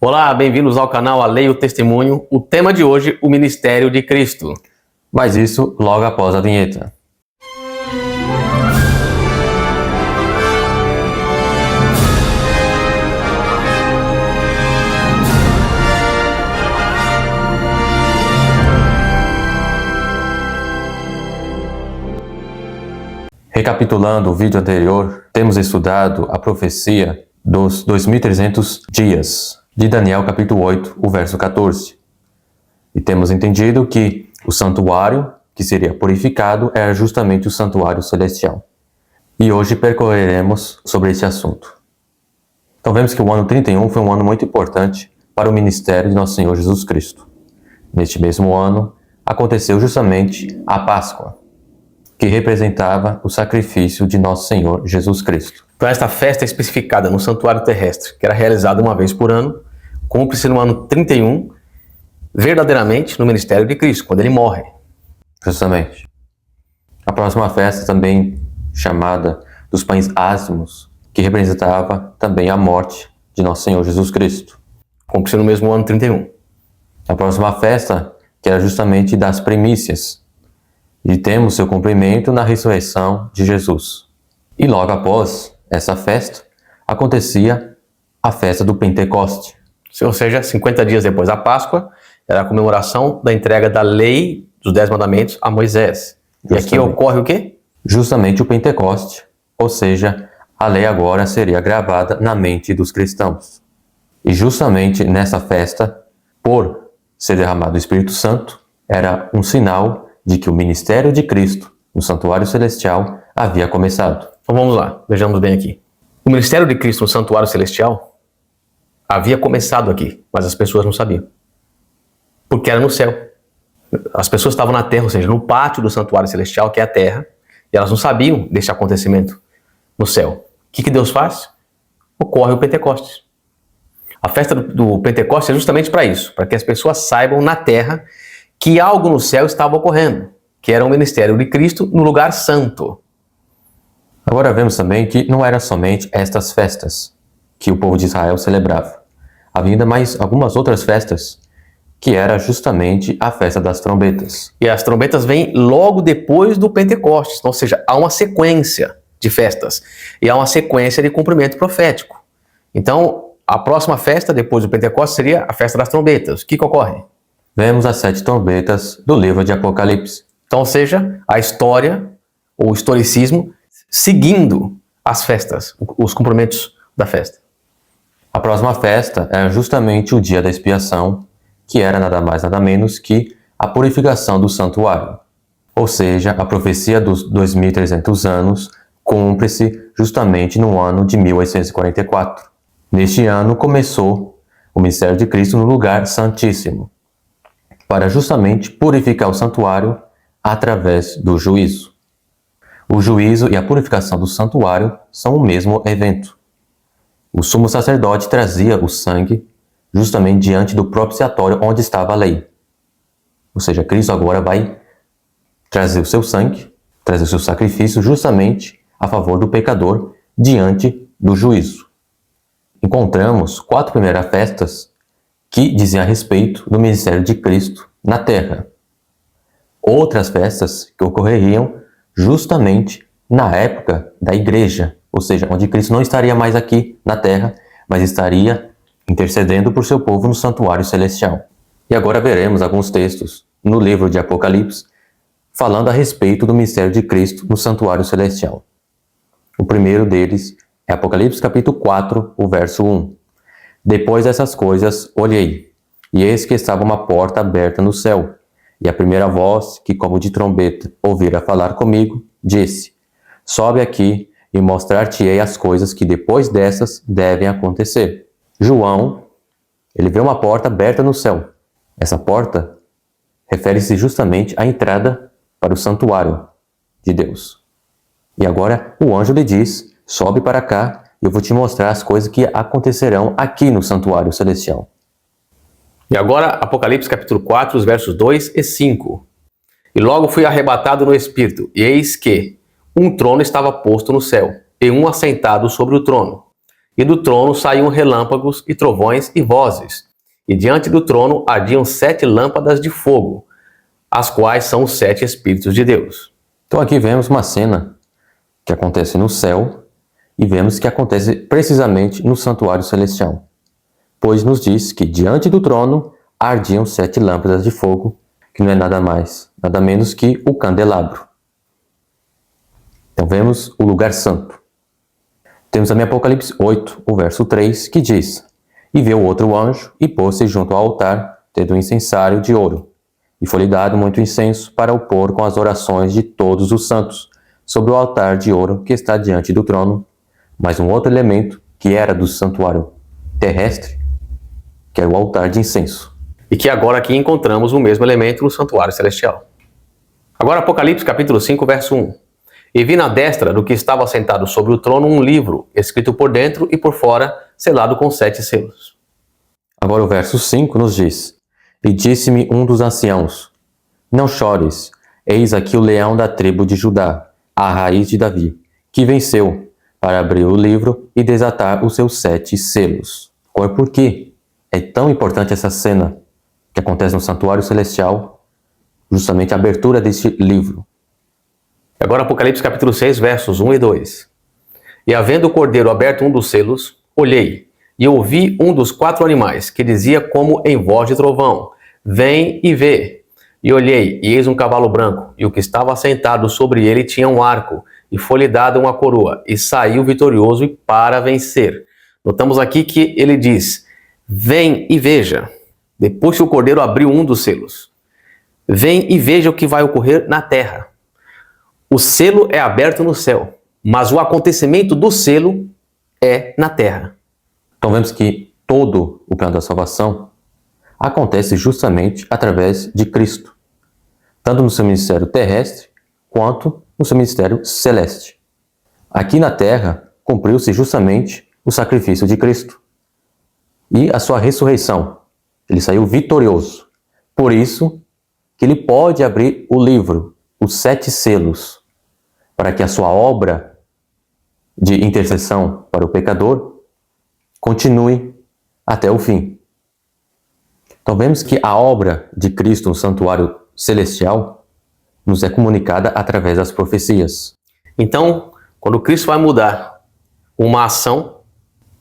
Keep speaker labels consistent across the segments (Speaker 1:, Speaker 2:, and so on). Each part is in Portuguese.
Speaker 1: Olá, bem-vindos ao canal A Lei e o Testemunho. O tema de hoje, o Ministério de Cristo.
Speaker 2: Mas isso logo após a vinheta. Recapitulando o vídeo anterior, temos estudado a profecia dos 2300 dias de Daniel capítulo 8, o verso 14. E temos entendido que o santuário que seria purificado era justamente o santuário celestial. E hoje percorreremos sobre esse assunto. Então vemos que o ano 31 foi um ano muito importante para o ministério de Nosso Senhor Jesus Cristo. Neste mesmo ano, aconteceu justamente a Páscoa, que representava o sacrifício de Nosso Senhor Jesus Cristo.
Speaker 1: Então esta festa especificada no santuário terrestre, que era realizada uma vez por ano, cumpre-se no ano 31, verdadeiramente no ministério de Cristo, quando ele morre.
Speaker 2: Justamente. A próxima festa, também chamada dos pães ázimos, que representava também a morte de Nosso Senhor Jesus Cristo.
Speaker 1: Cumpre-se no mesmo ano 31.
Speaker 2: A próxima festa, que era justamente das primícias, e temos seu cumprimento na ressurreição de Jesus. E logo após essa festa, acontecia a festa do Pentecoste.
Speaker 1: Ou seja, 50 dias depois da Páscoa, era a comemoração da entrega da lei dos 10 mandamentos a Moisés. E aqui ocorre o quê?
Speaker 2: Justamente o Pentecoste, ou seja, a lei agora seria gravada na mente dos cristãos. E justamente nessa festa, por ser derramado o Espírito Santo, era um sinal de que o ministério de Cristo no santuário celestial havia começado.
Speaker 1: Então vamos lá, vejamos bem aqui. O ministério de Cristo no santuário celestial havia começado aqui, mas as pessoas não sabiam. Porque era no céu. As pessoas estavam na terra, ou seja, no pátio do santuário celestial, que é a terra, e elas não sabiam desse acontecimento no céu. O que Deus faz? Ocorre o Pentecostes. A festa do Pentecostes é justamente para isso, para que as pessoas saibam na terra que algo no céu estava ocorrendo, que era o ministério de Cristo no lugar santo.
Speaker 2: Agora vemos também que não eram somente estas festas que o povo de Israel celebrava. Havia ainda mais algumas outras festas, que era justamente a festa das trombetas.
Speaker 1: E as trombetas vêm logo depois do Pentecostes, ou seja, há uma sequência de festas e há uma sequência de cumprimento profético. Então, a próxima festa depois do Pentecostes seria a festa das trombetas. O que ocorre?
Speaker 2: Vemos as 7 trombetas do livro de Apocalipse.
Speaker 1: Então, ou seja, a história, ou o historicismo, seguindo as festas, os cumprimentos da festa.
Speaker 2: A próxima festa era justamente o dia da expiação, que era nada mais nada menos que a purificação do santuário. Ou seja, a profecia dos 2300 anos cumpre-se justamente no ano de 1844. Neste ano começou o ministério de Cristo no lugar santíssimo, para justamente purificar o santuário através do juízo. O juízo e a purificação do santuário são o mesmo evento. O sumo sacerdote trazia o sangue justamente diante do propiciatório onde estava a lei. Ou seja, Cristo agora vai trazer o seu sangue, trazer o seu sacrifício justamente a favor do pecador diante do juízo. Encontramos 4 primeiras festas que diziam a respeito do ministério de Cristo na terra. Outras festas que ocorreriam justamente na época da igreja, ou seja, onde Cristo não estaria mais aqui na terra, mas estaria intercedendo por seu povo no santuário celestial. E agora veremos alguns textos no livro de Apocalipse falando a respeito do ministério de Cristo no santuário celestial. O primeiro deles é Apocalipse capítulo 4, o verso 1. Depois dessas coisas olhei, e eis que estava uma porta aberta no céu, e a primeira voz, que como de trombeta ouvira falar comigo, disse: sobe aqui e mostrar-te-ei as coisas que depois dessas devem acontecer. João, ele vê uma porta aberta no céu. Essa porta refere-se justamente à entrada para o santuário de Deus. E agora o anjo lhe diz: sobe para cá e eu vou te mostrar as coisas que acontecerão aqui no santuário celestial.
Speaker 1: E agora, Apocalipse capítulo 4, os versos 2 e 5. E logo fui arrebatado no Espírito, e eis que um trono estava posto no céu, e um assentado sobre o trono. E do trono saíam relâmpagos e trovões e vozes. E diante do trono ardiam 7 lâmpadas de fogo, as quais são os 7 Espíritos de Deus.
Speaker 2: Então aqui vemos uma cena que acontece no céu e vemos que acontece precisamente no santuário celestial. Pois nos diz que diante do trono ardiam 7 lâmpadas de fogo, que não é nada mais, nada menos que o candelabro. Então vemos o lugar santo. Temos também Apocalipse 8, o verso 3, que diz: E veio outro anjo e pôs-se junto ao altar, tendo um incensário de ouro. E foi-lhe dado muito incenso para o pôr com as orações de todos os santos, sobre o altar de ouro que está diante do trono. Mas um outro elemento, que era do santuário terrestre, que era o altar de incenso.
Speaker 1: E que agora aqui encontramos o mesmo elemento no santuário celestial. Agora Apocalipse capítulo 5, verso 1. E vi na destra do que estava sentado sobre o trono um livro, escrito por dentro e por fora, selado com 7 selos.
Speaker 2: Agora o verso 5 nos diz: E disse-me um dos anciãos: Não chores, eis aqui o leão da tribo de Judá, a raiz de Davi, que venceu, para abrir o livro e desatar os seus 7 selos. Por que é tão importante essa cena que acontece no santuário celestial, justamente a abertura deste livro?
Speaker 1: Agora Apocalipse capítulo 6, versos 1 e 2. E havendo o cordeiro aberto um dos selos, olhei, e ouvi um dos 4 animais, que dizia como em voz de trovão: Vem e vê. E olhei, e eis um cavalo branco, e o que estava sentado sobre ele tinha um arco, e foi-lhe dada uma coroa, e saiu vitorioso e para vencer. Notamos aqui que ele diz: Vem e veja. Depois que o cordeiro abriu um dos selos. Vem e veja o que vai ocorrer na terra. O selo é aberto no céu, mas o acontecimento do selo é na terra.
Speaker 2: Então vemos que todo o plano da salvação acontece justamente através de Cristo, tanto no seu ministério terrestre quanto no seu ministério celeste. Aqui na terra cumpriu-se justamente o sacrifício de Cristo e a sua ressurreição. Ele saiu vitorioso. Por isso que ele pode abrir o livro, os 7 selos, para que a sua obra de intercessão para o pecador continue até o fim. Então vemos que a obra de Cristo no santuário celestial nos é comunicada através das profecias.
Speaker 1: Então, quando Cristo vai mudar uma ação,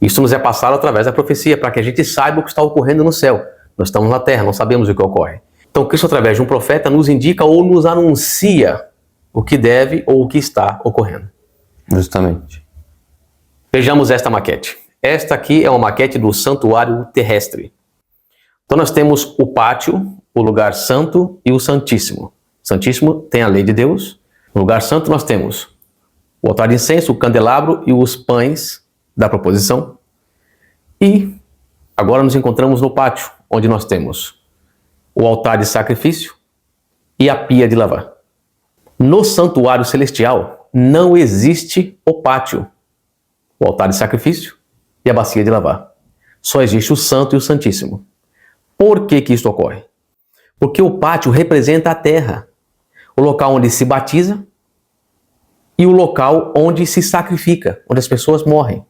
Speaker 1: isso nos é passado através da profecia, para que a gente saiba o que está ocorrendo no céu. Nós estamos na terra, não sabemos o que ocorre. Então Cristo, através de um profeta, nos indica ou nos anuncia o que deve ou o que está ocorrendo.
Speaker 2: Justamente.
Speaker 1: Vejamos esta maquete. Esta aqui é uma maquete do santuário terrestre. Então nós temos o pátio, o lugar santo e o santíssimo. O santíssimo tem a lei de Deus. No lugar santo nós temos o altar de incenso, o candelabro e os pães da proposição. E agora nos encontramos no pátio, onde nós temos o altar de sacrifício e a pia de lavar. No santuário celestial não existe o pátio, o altar de sacrifício e a bacia de lavar. Só existe o santo e o santíssimo. Por que que isto ocorre? Porque o pátio representa a terra, o local onde se batiza e o local onde se sacrifica, onde as pessoas morrem.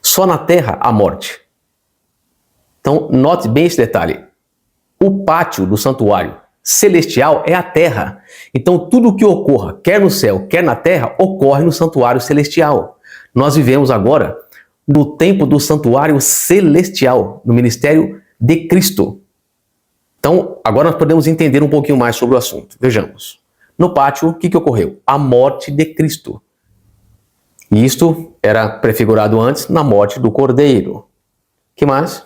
Speaker 1: Só na terra há morte. Então, note bem esse detalhe. O pátio do santuário celestial é a terra. Então, tudo o que ocorra, quer no céu, quer na terra, ocorre no santuário celestial. Nós vivemos agora no tempo do santuário celestial, no ministério de Cristo. Então, agora nós podemos entender um pouquinho mais sobre o assunto. Vejamos. No pátio, o que ocorreu? A morte de Cristo. E isto era prefigurado antes na morte do Cordeiro. Que mais?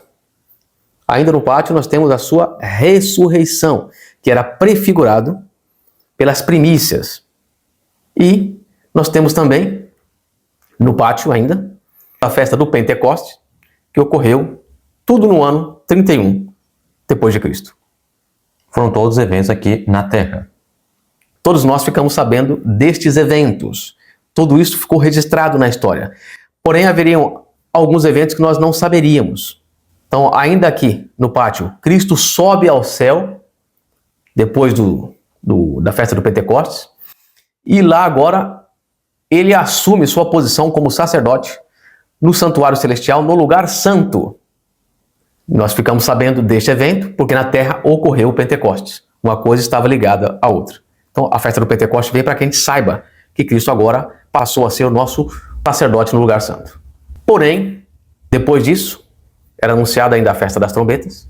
Speaker 1: Ainda no pátio nós temos a sua ressurreição, que era prefigurado pelas primícias. E nós temos também, no pátio ainda, a festa do Pentecostes, que ocorreu tudo no ano 31 depois de Cristo.
Speaker 2: Foram todos eventos aqui na Terra.
Speaker 1: Todos nós ficamos sabendo destes eventos. Tudo isso ficou registrado na história. Porém, haveriam alguns eventos que nós não saberíamos. Então, ainda aqui no pátio, Cristo sobe ao céu, depois da festa do Pentecostes, e lá agora ele assume sua posição como sacerdote no santuário celestial, no lugar santo. Nós ficamos sabendo deste evento porque na terra ocorreu o Pentecostes. Uma coisa estava ligada à outra. Então a festa do Pentecostes veio para que a gente saiba que Cristo agora passou a ser o nosso sacerdote no lugar santo. Porém, depois disso, era anunciada ainda a festa das trombetas.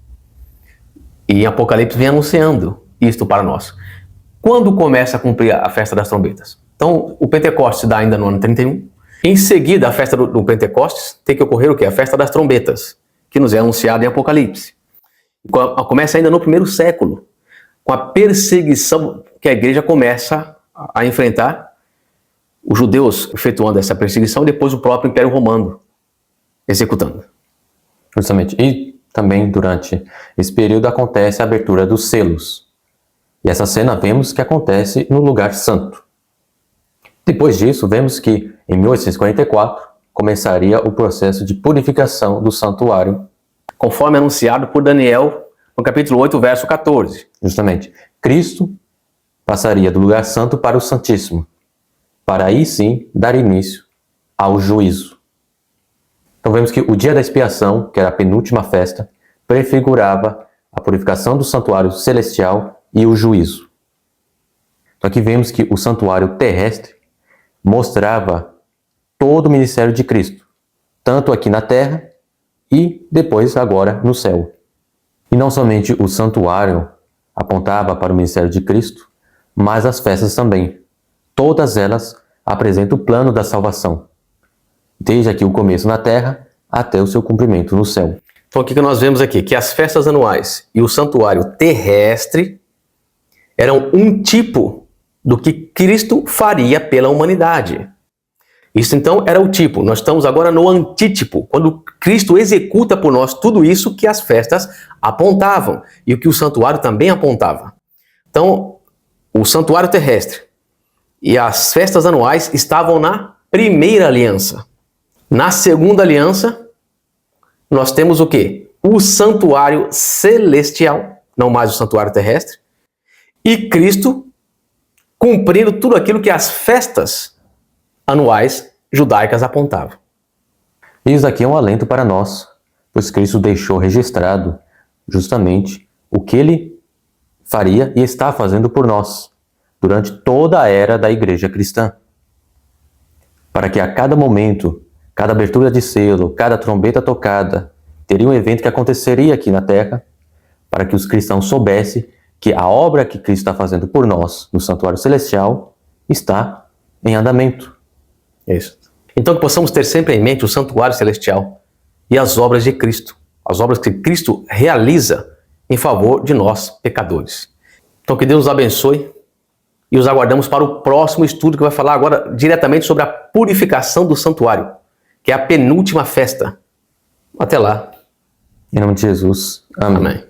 Speaker 1: E em Apocalipse vem anunciando isto para nós. Quando começa a cumprir a festa das trombetas? Então, o Pentecostes se dá ainda no ano 31. Em seguida, a festa do Pentecostes tem que ocorrer o quê? A festa das trombetas, que nos é anunciada em Apocalipse. Começa ainda no primeiro século, com a perseguição que a igreja começa a enfrentar, os judeus efetuando essa perseguição e depois o próprio Império Romano executando.
Speaker 2: Justamente. E também durante esse período acontece a abertura dos selos. E essa cena vemos que acontece no lugar santo. Depois disso, vemos que em 1844 começaria o processo de purificação do santuário,
Speaker 1: conforme anunciado por Daniel no capítulo 8, verso 14.
Speaker 2: Justamente. Cristo passaria do lugar santo para o Santíssimo, para aí sim dar início ao juízo. Então vemos que o dia da expiação, que era a penúltima festa, prefigurava a purificação do santuário celestial e o juízo. Então aqui vemos que o santuário terrestre mostrava todo o ministério de Cristo, tanto aqui na terra e depois agora no céu. E não somente o santuário apontava para o ministério de Cristo, mas as festas também. Todas elas apresentam o plano da salvação, desde aqui o começo na terra até o seu cumprimento no céu.
Speaker 1: Então o que nós vemos aqui? Que as festas anuais e o santuário terrestre eram um tipo do que Cristo faria pela humanidade. Isso então era o tipo. Nós estamos agora no antítipo, quando Cristo executa por nós tudo isso que as festas apontavam e o que o santuário também apontava. Então, o santuário terrestre e as festas anuais estavam na primeira aliança. Na segunda aliança, nós temos o quê? O santuário celestial, não mais o santuário terrestre, e Cristo cumprindo tudo aquilo que as festas anuais judaicas apontavam.
Speaker 2: Isso aqui é um alento para nós, pois Cristo deixou registrado justamente o que ele faria e está fazendo por nós durante toda a era da igreja cristã. Para que a cada momento, cada abertura de selo, cada trombeta tocada, teria um evento que aconteceria aqui na terra, para que os cristãos soubessem que a obra que Cristo está fazendo por nós no santuário celestial está em andamento.
Speaker 1: Isso. Então que possamos ter sempre em mente o santuário celestial e as obras de Cristo, as obras que Cristo realiza em favor de nós, pecadores. Então que Deus nos abençoe e os aguardamos para o próximo estudo que vai falar agora diretamente sobre a purificação do santuário, que é a penúltima festa. Até lá.
Speaker 2: Em nome de Jesus. Amém.
Speaker 1: Amém.